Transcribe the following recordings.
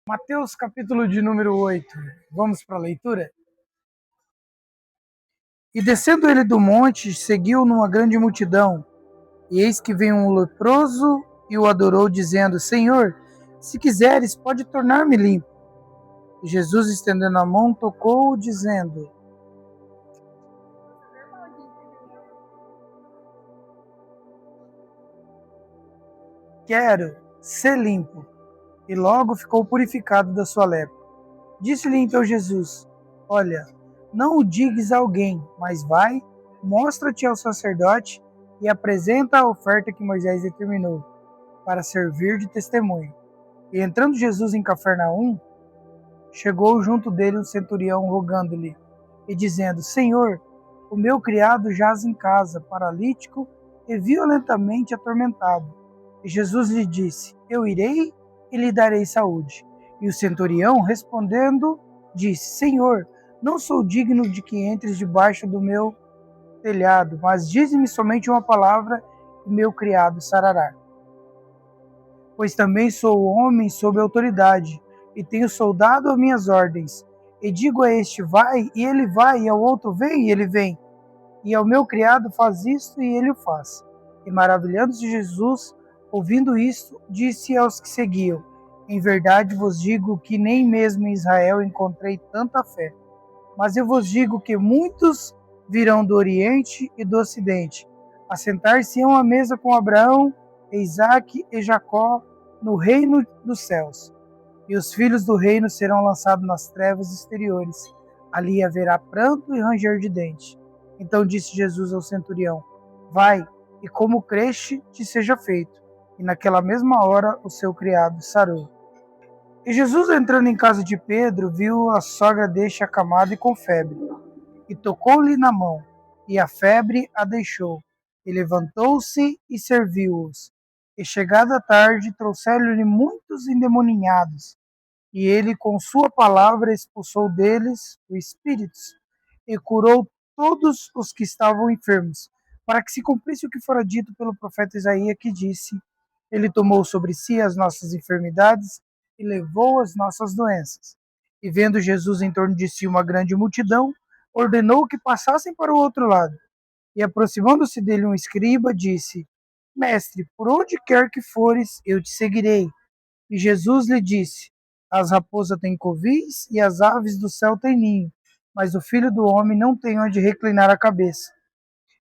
Mateus capítulo de número 8. Vamos para a leitura? E descendo ele do monte, seguiu numa grande multidão. E eis que veio um leproso e o adorou, dizendo: Senhor, se quiseres, pode tornar-me limpo. E Jesus, estendendo a mão, tocou-o, dizendo: Quero ser limpo. E logo ficou purificado da sua lepra. Disse-lhe então Jesus: Olha, não o digues a alguém, mas vai, mostra-te ao sacerdote e apresenta a oferta que Moisés determinou, para servir de testemunho. E entrando Jesus em Cafarnaum, chegou junto dele um centurião, rogando-lhe e dizendo: Senhor, o meu criado jaz em casa, paralítico e violentamente atormentado. E Jesus lhe disse: Eu irei e lhe darei saúde. E o centurião, respondendo, disse: Senhor, não sou digno de que entres debaixo do meu telhado, mas dize-me somente uma palavra e meu criado sarará. Pois também sou homem sob autoridade, e tenho soldado a minhas ordens. E digo a este, vai, e ele vai, e ao outro, vem, e ele vem. E ao meu criado, faz isto, e ele o faz. E maravilhando-se Jesus, ouvindo isto, disse aos que seguiam: Em verdade vos digo que nem mesmo em Israel encontrei tanta fé. Mas eu vos digo que muitos virão do Oriente e do Ocidente, assentar-se-ão à mesa com Abraão, Isaque e Jacó no reino dos céus. E os filhos do reino serão lançados nas trevas exteriores. Ali haverá pranto e ranger de dente. Então disse Jesus ao centurião: Vai, e como creste, te seja feito. E naquela mesma hora o seu criado sarou. E Jesus, entrando em casa de Pedro, viu a sogra deste acamada e com febre, e tocou-lhe na mão, e a febre a deixou. E levantou-se e serviu-os. E chegada a tarde, trouxeram-lhe muitos endemoninhados, e ele, com sua palavra, expulsou deles os espíritos, e curou todos os que estavam enfermos, para que se cumprisse o que fora dito pelo profeta Isaías, que disse: Ele tomou sobre si as nossas enfermidades e levou as nossas doenças. E vendo Jesus em torno de si uma grande multidão, ordenou que passassem para o outro lado. E aproximando-se dele um escriba, disse: Mestre, por onde quer que fores, eu te seguirei. E Jesus lhe disse: As raposas têm covis e as aves do céu têm ninho, mas o Filho do homem não tem onde reclinar a cabeça.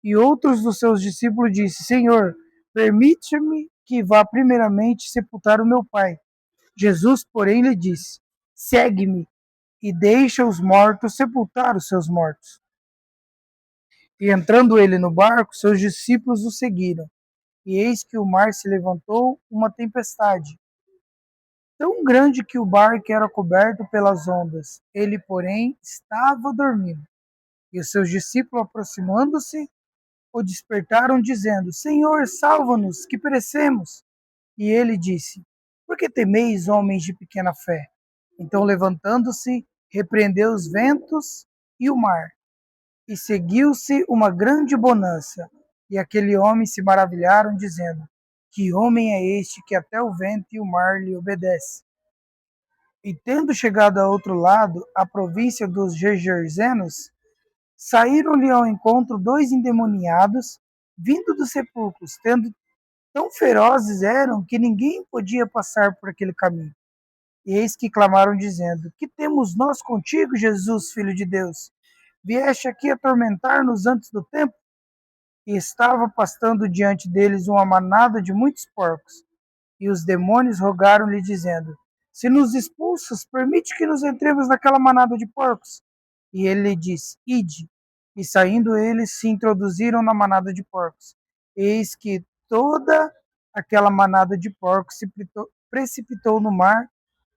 E outros dos seus discípulos disse: Senhor, permite-me que vá primeiramente sepultar o meu pai. Jesus, porém, lhe disse: Segue-me e deixa os mortos sepultar os seus mortos. E entrando ele no barco, seus discípulos o seguiram. E eis que o mar se levantou uma tempestade, tão grande que o barco era coberto pelas ondas. Ele, porém, estava dormindo. E os seus discípulos, aproximando-se, o despertaram, dizendo: Senhor, salva-nos, que perecemos. E ele disse: Por que temeis, homens de pequena fé? Então, levantando-se, repreendeu os ventos e o mar, e seguiu-se uma grande bonança. E aquele homem se maravilharam, dizendo: Que homem é este que até o vento e o mar lhe obedecem? E tendo chegado ao outro lado, a província dos Gergerzenos, saíram-lhe ao encontro dois endemoniados, vindo dos sepulcros, tão ferozes eram que ninguém podia passar por aquele caminho. E eis que clamaram, dizendo: Que temos nós contigo, Jesus, Filho de Deus? Vieste aqui atormentar-nos antes do tempo? E estava pastando diante deles uma manada de muitos porcos. E os demônios rogaram-lhe, dizendo: Se nos expulsas, permite que nos entremos naquela manada de porcos. E ele lhe disse: Ide. E saindo eles, se introduziram na manada de porcos. Eis que toda aquela manada de porcos se precipitou no mar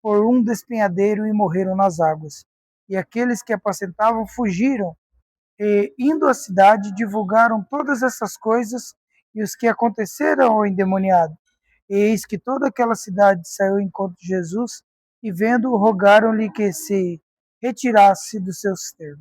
por um despenhadeiro e morreram nas águas. E aqueles que apacentavam fugiram, e, indo à cidade, divulgaram todas essas coisas e os que aconteceram ao endemoniado. E eis que toda aquela cidade saiu ao encontro de Jesus, e vendo-o, rogaram-lhe que se retirasse dos seus termos.